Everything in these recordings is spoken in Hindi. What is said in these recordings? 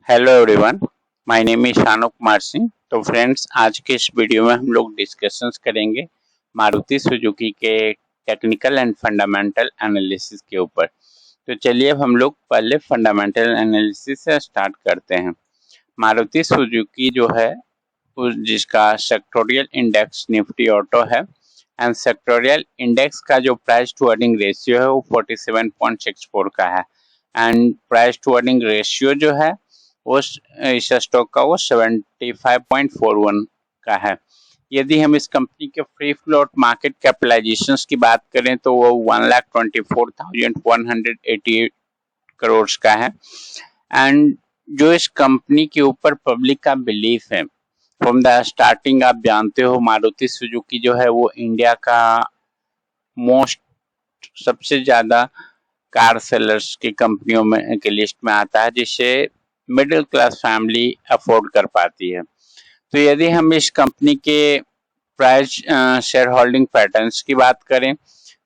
Hello everyone, my name is Shanu Kumar Singh. तो फ्रेंड्स, आज के इस वीडियो में हम लोग डिस्कशंस करेंगे मारुति सुजुकी के टेक्निकल एंड फंडामेंटल एनालिसिस के ऊपर। तो चलिए अब हम लोग पहले फंडामेंटल एनालिसिस से स्टार्ट करते हैं। मारुति सुजुकी जो है जिसका सेक्टोरियल इंडेक्स निफ्टी ऑटो है एंड सेक्टोरियल इंडेक्स का जो प्राइस टू अर्निंग रेशियो है वो 47.64 का है and price to earning ratio जो है वो इस स्टॉक का वो 75.41 का है। यदि हम इस कंपनी के फ्री फ्लोट मार्केट कैपिटलाइजेशन की बात करें तो वो 1,24,188 करोड़ का है एंड जो इस कंपनी के ऊपर पब्लिक का बिलीफ है फ्रॉम द स्टार्टिंग, आप जानते हो मारुति सुजुकी जो है वो इंडिया का मोस्ट सबसे ज्यादा कार सेलर्स की कंपनियों में के लिस्ट में आता है जिसे मिडिल क्लास फैमिली अफोर्ड कर पाती है। तो यदि हम इस कंपनी के प्राइस शेयर होल्डिंग पैटर्न्स की बात करें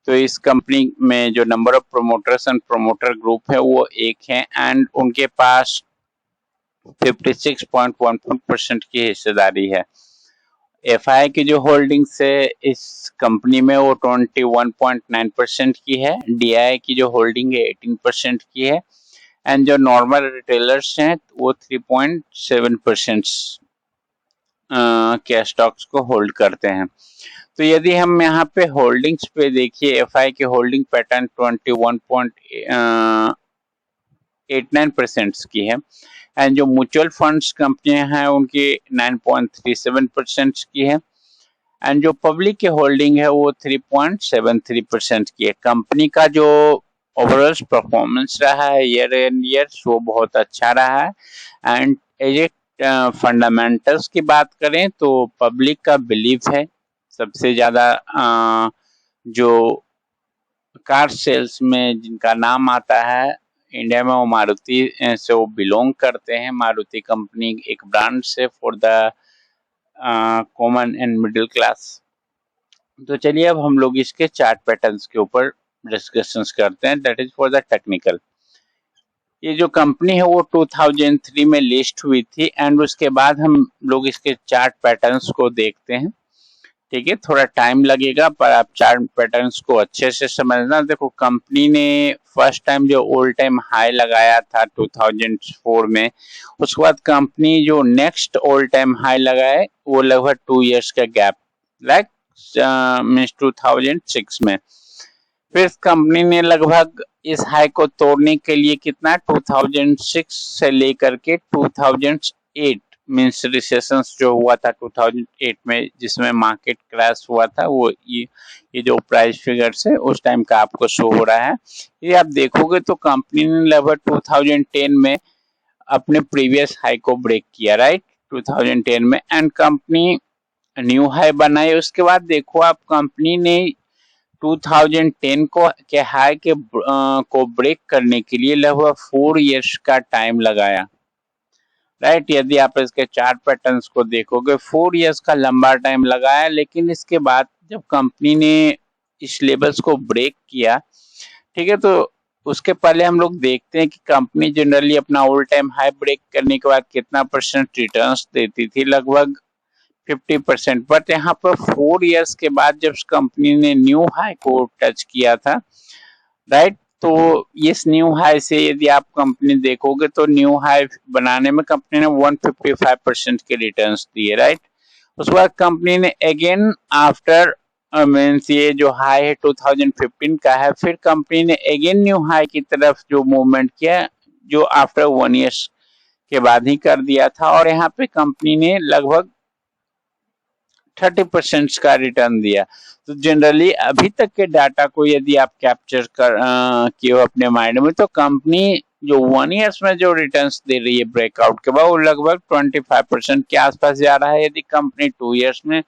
तो इस कंपनी में जो number of promoters and promoter group है वो एक है एंड उनके पास 56.14% की हिस्सेदारी है। एफआई की जो होल्डिंग्स है इस कंपनी में वो 21.9% की है। डीआई की जो होल्डिंग है 18% की है एंड जो नॉर्मल रिटेलर्स हैं वो 3.7% के स्टॉक्स को होल्ड करते हैं। तो यदि हम यहाँ पे होल्डिंग्स पे देखिए, एफआई की होल्डिंग पैटर्न 21.89% की है एंड जो म्यूचुअल फंड्स कंपनियां हैं उनकी 9.37% की है एंड जो पब्लिक की होल्डिंग है वो 3.73% की है। कंपनी का जो ओवरऑल परफॉर्मेंस रहा है ईयर एंड ईयर वो बहुत अच्छा रहा है एंड एज ए फंडामेंटल्स की बात करें तो पब्लिक का बिलीफ है सबसे ज्यादा जो कार सेल्स में जिनका नाम आता है इंडिया में वो मारुति से वो बिलोंग करते हैं। मारुति कंपनी एक ब्रांड से for the common and middle class. तो चलिए अब हम लोग इसके चार्ट पैटर्न्स के ऊपर डिस्कशंस करते हैं, that is for the technical. ये जो कंपनी है वो 2003 में लिस्ट हुई थी एंड उसके बाद हम लोग इसके चार्ट पैटर्न्स को देखते हैं। ठीक है, थोड़ा टाइम लगेगा पर आप चार्ट पैटर्न्स को अच्छे से समझना। देखो, कंपनी ने फर्स्ट टाइम जो ऑल टाइम हाई लगाया था 2004 में, उसके बाद कंपनी जो नेक्स्ट ऑल टाइम हाई लगाए वो लगभग 2 इयर्स का गैप लाइक मीन्स 2006 में। फिर कंपनी ने लगभग इस हाई को तोड़ने के लिए कितना 2006 से लेकर के 2008 मीन्स रिसेशन जो हुआ था 2008 में जिसमें मार्केट क्रैश हुआ था, वो ये जो प्राइस फिगर्स है उस टाइम का आपको शो हो रहा है। ये आप देखोगे तो कंपनी ने लगभग 2010 में अपने प्रीवियस हाई को ब्रेक किया, राइट, 2010 में एंड कंपनी न्यू हाई बनाई। उसके बाद देखो आप, कंपनी ने 2010 के हाई के को ब्रेक करने के लिए लगभग 4 इयर्स का टाइम लगाया, राइट। यदि आप इसके चार्ट पैटर्न्स को देखोगे 4 इयर्स का लंबा टाइम लगाया, लेकिन इसके बाद जब कंपनी ने इस लेवल्स को ब्रेक किया, ठीक है, तो उसके पहले हम लोग देखते हैं कि कंपनी जनरली अपना ऑल टाइम हाई ब्रेक करने के बाद कितना परसेंट रिटर्न्स देती थी, लगभग 50%। बट यहाँ पर 4 इयर्स के बाद जब कंपनी ने न्यू हाई को टच किया था, राइट, तो इस न्यू हाई से यदि आप कंपनी देखोगे तो न्यू हाई बनाने में कंपनी ने 155% के रिटर्न्स दिए, राइट। उसके बाद कंपनी ने अगेन आफ्टर मीन्स ये जो हाई है 2015 का है, फिर कंपनी ने अगेन न्यू हाई की तरफ जो मूवमेंट किया जो आफ्टर 1 ईयर्स के बाद ही कर दिया था और यहाँ पे कंपनी ने लगभग 30% का रिटर्न दिया। तो जनरली अभी तक के डाटा को यदि आप कैप्चर कर किए हो अपने माइंड में, तो कंपनी जो 1 ईयर्स में जो रिटर्न्स दे रही है ब्रेकआउट के बाद वो लगभग 25% के आसपास जा रहा है। यदि कंपनी 2 ईयर्स में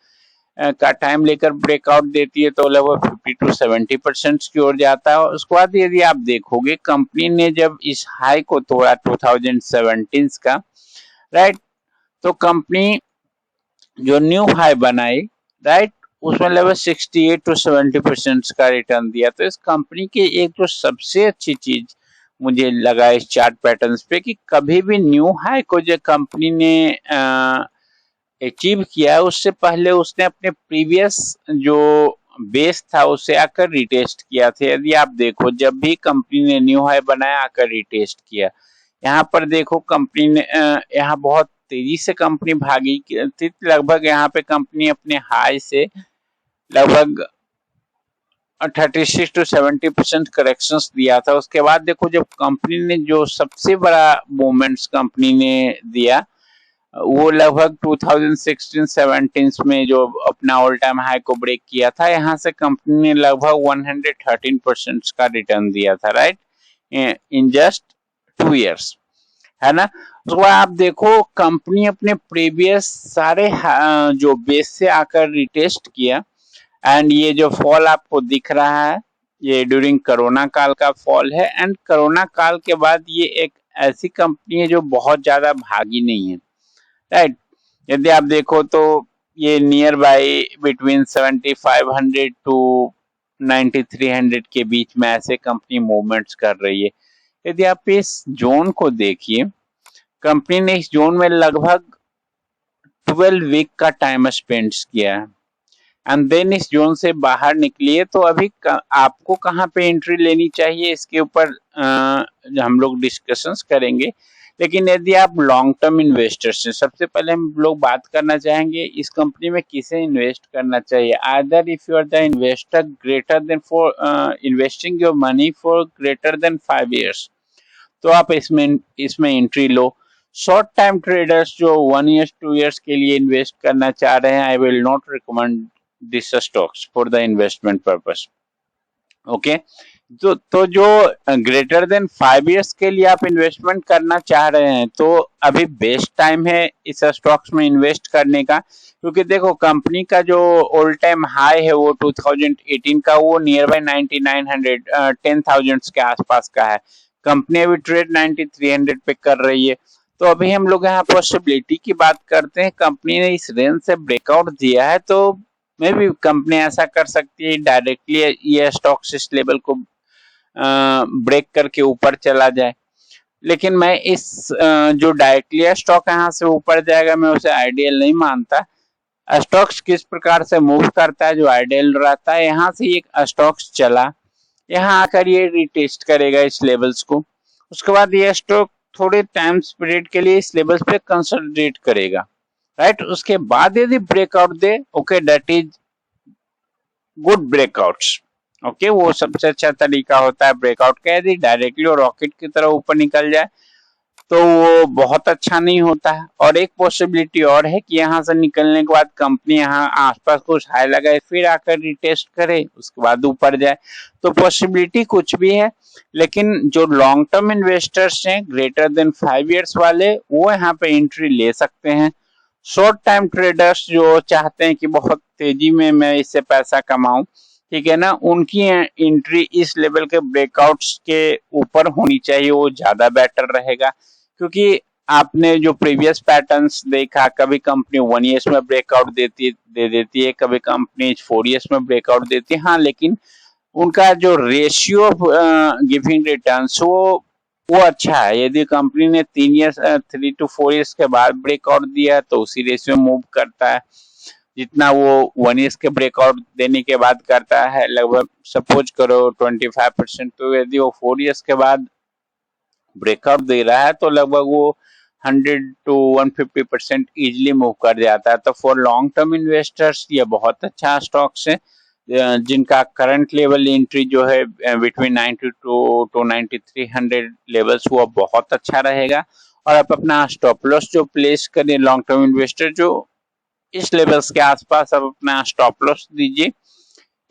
का टाइम लेकर ब्रेकआउट देती है तो लगभग 50 to 70% की ओर जाता है। उसके बाद यदि आप देखोगे कंपनी ने जब इस हाई को तोड़ा 2017 का, राइट, तो कंपनी जो न्यू हाई बनाई, राइट, उसमें लगभग 68 to 70% का रिटर्न दिया। तो इस कंपनी की एक जो सबसे अच्छी चीज मुझे लगा इस चार्ट पैटर्न्स पे कि कभी भी न्यू हाई को जो कंपनी ने अचीव किया है उससे पहले उसने अपने प्रीवियस जो बेस था उसे आकर रिटेस्ट किया था। यदि आप देखो जब भी कंपनी ने न्यू हाई बनाया आकर रिटेस्ट किया। यहाँ पर देखो कंपनी ने यहाँ बहुत तेजी से कंपनी भागी थी, लगभग यहाँ पे कंपनी अपने हाई से लगभग 36 to 70% करेक्शंस दिया था। उसके बाद देखो जब कंपनी ने जो सबसे बड़ा मूवमेंट्स कंपनी ने दिया वो लगभग 2016-17 में जो अपना ऑल टाइम हाई को ब्रेक किया था, यहाँ से कंपनी ने लगभग 113% का रिटर्न दिया था, राइट, इन जस्ट 2 years, है ना। उसके बाद आप देखो कंपनी अपने प्रीवियस सारे जो बेस से आकर रिटेस्ट किया एंड ये जो फॉल आपको दिख रहा है ये ड्यूरिंग कोरोना काल का फॉल है। एंड कोरोना काल के बाद ये एक ऐसी कंपनी है जो बहुत ज्यादा भागी नहीं है, राइट। यदि आप देखो तो ये नियर बाई बिटवीन 7500 टू 9300 के बीच में ऐसे कंपनी मूवमेंट्स कर रही है। यदि आप इस जोन को देखिए, कंपनी ने इस जोन में लगभग 12 वीक का टाइम स्पेंड किया है एंड देन इस जोन से बाहर निकली है। तो अभी आपको कहाँ पे एंट्री लेनी चाहिए इसके ऊपर हम लोग डिस्कशंस करेंगे। लेकिन यदि आप लॉन्ग टर्म इन्वेस्टर्स हैं, सबसे पहले हम लोग बात करना चाहेंगे इस कंपनी में किसे इन्वेस्ट करना चाहिए। Either if you are the investor greater than for investing your money for greater than 5 years, तो आप इसमें एंट्री लो। शॉर्ट टाइम ट्रेडर्स जो 1 year 2 years के लिए इन्वेस्ट करना चाह रहे हैं, I will not recommend this stocks for the investment purpose, okay. तो जो ग्रेटर देन 5 years के लिए आप इन्वेस्टमेंट करना चाह रहे हैं तो अभी बेस्ट टाइम है इस स्टॉक्स में इन्वेस्ट करने का, क्योंकि देखो कंपनी का जो ऑल टाइम हाई है वो 2018 का वो नियर बाई 9900 10,000 के आसपास का है। कंपनी अभी ट्रेड 9300 पे कर रही है। तो अभी हम लोग यहाँ पॉसिबिलिटी की बात करते हैं, कंपनी ने इस रेंज से ब्रेकआउट दिया है तो मे भी कंपनी ऐसा कर सकती है डायरेक्टली ये स्टॉक्स इस लेवल को ब्रेक करके ऊपर चला जाए। लेकिन मैं इस जो डायरेक्टली स्टॉक यहाँ से ऊपर जाएगा मैं उसे आइडियल नहीं मानता। स्टॉक्स किस प्रकार से मूव करता है जो आइडियल रहता है, यहाँ से एक स्टॉक्स चला, यहाँ आकर ये रिटेस्ट करेगा इस लेवल्स को, उसके बाद ये स्टॉक थोड़े टाइम पीरियड के लिए इस लेवल्स पे कंसोलिडेट करेगा, राइट। उसके बाद यदि breakout they, okay, that is good breakouts, okay, वो सबसे अच्छा तरीका होता है ब्रेकआउट का। यदि डायरेक्टली और रॉकेट की तरह ऊपर निकल जाए तो वो बहुत अच्छा नहीं होता है। और एक पॉसिबिलिटी और है कि यहाँ से निकलने के बाद कंपनी यहाँ आसपास कुछ हाई लगाए फिर आकर रिटेस्ट करे उसके बाद ऊपर जाए, तो पॉसिबिलिटी कुछ भी है। लेकिन जो लॉन्ग टर्म इन्वेस्टर्स हैं ग्रेटर देन 5 years वाले वो यहाँ पे एंट्री ले सकते हैं। शॉर्ट टाइम ट्रेडर्स जो चाहते हैं कि बहुत तेजी में मैं इससे पैसा कमाऊं, ठीक है ना, उनकी एंट्री इस लेवल के ब्रेकआउट्स के ऊपर होनी चाहिए, वो ज्यादा बेटर रहेगा। क्योंकि आपने जो प्रीवियस पैटर्न्स देखा, कभी कंपनी 1 years में ब्रेकआउट दे देती है, कभी कंपनी 4 years में ब्रेकआउट देती है, हाँ, लेकिन उनका जो रेशियो ऑफ गिविंग रिटर्न्स वो अच्छा है। यदि कंपनी ने 3 to 4 years के बाद ब्रेकआउट दिया तो उसी रेशियो मूव करता है जितना वो 1 years के ब्रेकआउट देने के बाद करता है, लगभग सपोज करो 25%। तो यदि वो 4 years के बाद ब्रेकआउट दे रहा है तो लगभग वो 100 to 150% इजिली मूव कर जाता है। तो फॉर लॉन्ग टर्म इन्वेस्टर्स ये बहुत अच्छा स्टॉक्स है जिनका करंट लेवल एंट्री जो है बिटवीन 92 to 9300 लेवल्स वो बहुत अच्छा रहेगा। और आप अपना स्टॉप लॉस जो प्लेस करें लॉन्ग टर्म इन्वेस्टर जो इस लेवल्स के आसपास आप अपना स्टॉप लॉस दीजिए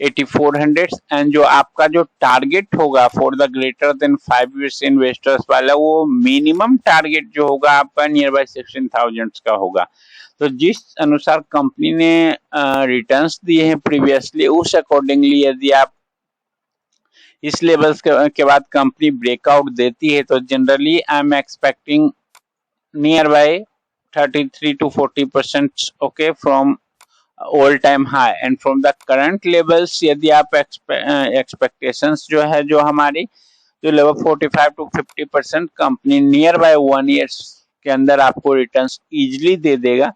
8400 एंड जो आपका जो टारगेट होगा for the greater than 5 years investors वाला वो मिनिमम टारगेट जो होगा आपका नियर बाय 16,000 का होगा। तो जिस अनुसार कंपनी ने रिटर्न्स दिए हैं प्रीवियसली उस अकॉर्डिंगली यदि आप इस लेवल्स के बाद कंपनी ब्रेकआउट देती है तो generally I am expecting near by 33 to 40% okay from all time high and from the current levels यदि आप एक्सपेक्टेशंस जो है जो हमारी, जो लगभग 45 to 50% company near by 1 years के अंदर आपको रिटर्न्स इजीली दे देगा,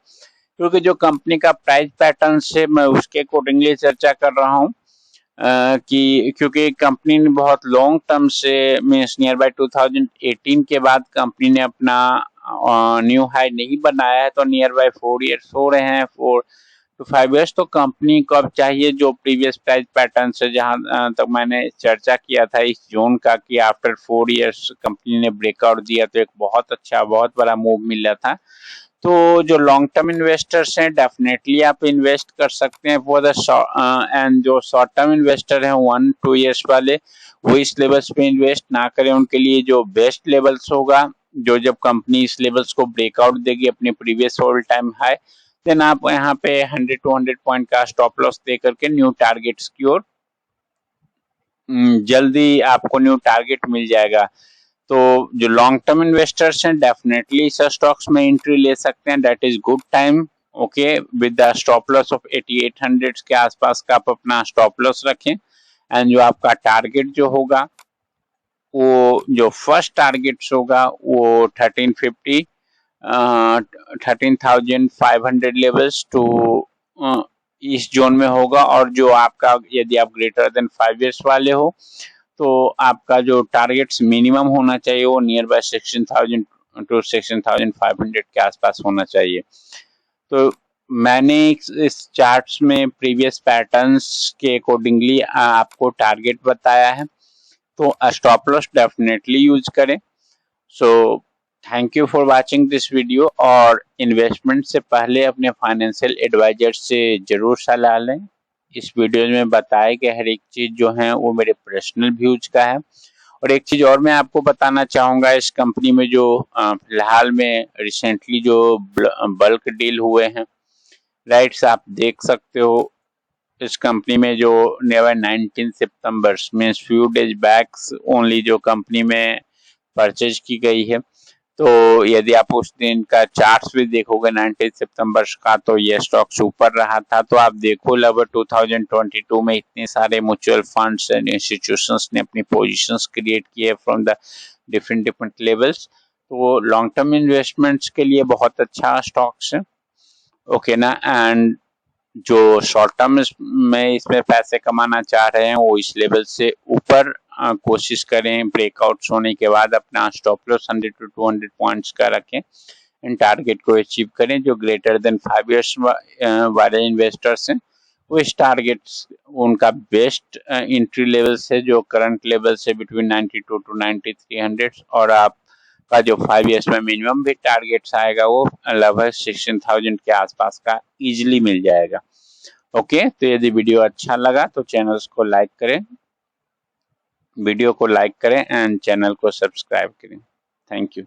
क्योंकि जो कंपनी का प्राइस पैटर्न से मैं उसके अकॉर्डिंगली चर्चा कर रहा हूँ कि क्योंकि कंपनी ने बहुत लॉन्ग टर्म से मीन्स नियर बाय 2018 के बाद कंपनी ने अपना न्यू हाई नहीं बनाया है, तो नियर बाय 4 ईयर्स हो रहे हैं, 4 to 5 ईयर्स। तो कंपनी को अब चाहिए जो प्रीवियस प्राइस पैटर्न से जहां तक मैंने चर्चा किया था इस जोन का कि आफ्टर 4 ईयर्स कंपनी ने ब्रेकआउट दिया, तो एक बहुत अच्छा बहुत बड़ा मूव मिला था। तो जो लॉन्ग टर्म इन्वेस्टर्स हैं डेफिनेटली आप इन्वेस्ट कर सकते हैं फॉर द एंड जो शॉर्ट टर्म इन्वेस्टर हैं 1-2 ईयर्स वाले वो इस लेवल्स पे इन्वेस्ट ना करें। उनके लिए जो बेस्ट लेवल्स होगा, जो जब कंपनी इस लेवल्स को ब्रेकआउट देगी अपने previous all time high, then आप यहाँ पे 100-200 पॉइंट का स्टॉप लॉस दे करके न्यू टारगेट्स की ओर जल्दी आपको न्यू टारगेट मिल जाएगा। तो जो लॉन्ग टर्म इन्वेस्टर्स हैं डेफिनेटली इस स्टॉक्स में एंट्री ले सकते हैं, that is good time. Okay, with the stop loss of 8800 के आसपास का आप अपना स्टॉप लॉस रखें, एंड जो आपका टारगेट जो होगा वो जो फर्स्ट टारगेट होगा वो 1350 13,500 लेवल्स टू इस जोन में होगा। और जो आपका यदि आप ग्रेटर देन 5 ईयर्स वाले हो तो आपका जो टारगेट्स मिनिमम होना चाहिए वो नियर बाय 16,000 to 16,500 के आसपास होना चाहिए। तो मैंने इस चार्ट्स में प्रीवियस पैटर्न्स के अकॉर्डिंगली आपको टारगेट बताया है, तो स्टॉप लॉस डेफिनेटली यूज करें। So thank you for watching this video, और इन्वेस्टमेंट से पहले अपने फाइनेंशियल एडवाइजर से जरूर सलाह लें। इस वीडियो में बताए गए हर एक चीज जो है वो मेरे पर्सनल व्यूज का है। और एक चीज और मैं आपको बताना चाहूंगा, इस कंपनी में जो फिलहाल में रिसेंटली जो बल्क डील हुए हैं, राइट्स आप देख सकते हो इस कंपनी में जो नेवर 19 सितंबर means few days back only जो कंपनी में परचेज की गई है। तो यदि आप उस दिन का चार्ट्स भी देखोगे 19 सितंबर का, तो ये स्टॉक ऊपर रहा था। तो आप देखो लगभग 2022 में इतने सारे म्यूचुअल फंड्स एंड इंस्टीट्यूशंस ने अपनी पोजीशंस क्रिएट किए फ्रॉम द डिफरेंट लेवल्स। तो लॉन्ग टर्म इन्वेस्टमेंट्स के लिए बहुत अच्छा स्टॉक्स है, ओके ना। एंड जो शॉर्ट टर्म में इसमें पैसे कमाना चाह रहे हैं वो इस लेवल से ऊपर कोशिश करें, ब्रेकआउट्स होने के बाद अपना स्टॉप लॉस 100 to 200 पॉइंट्स का रखें, इन टारगेट को अचीव करें। जो ग्रेटर देन 5 ईयर्स वाले इन्वेस्टर्स हैं वो इस टारगेट्स उनका बेस्ट एंट्री लेवल से जो करंट लेवल से बिटवीन 92 to 9300, और आप का जो 5 ईयर्स में मिनिमम भी टारगेट्स आएगा वो लगभग 16,000 के आसपास का इजीली मिल जाएगा। ओके, तो यदि वीडियो अच्छा लगा तो चैनल को लाइक करें, वीडियो को लाइक करें एंड चैनल को सब्सक्राइब करें। Thank you.